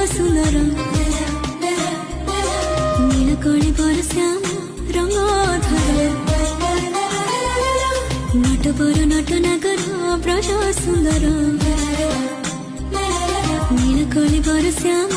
सुंदर नीलकणी पर श्याम रंगधर नट पर नट नागर ब्रज सुंदर नीलकणी पर श्याम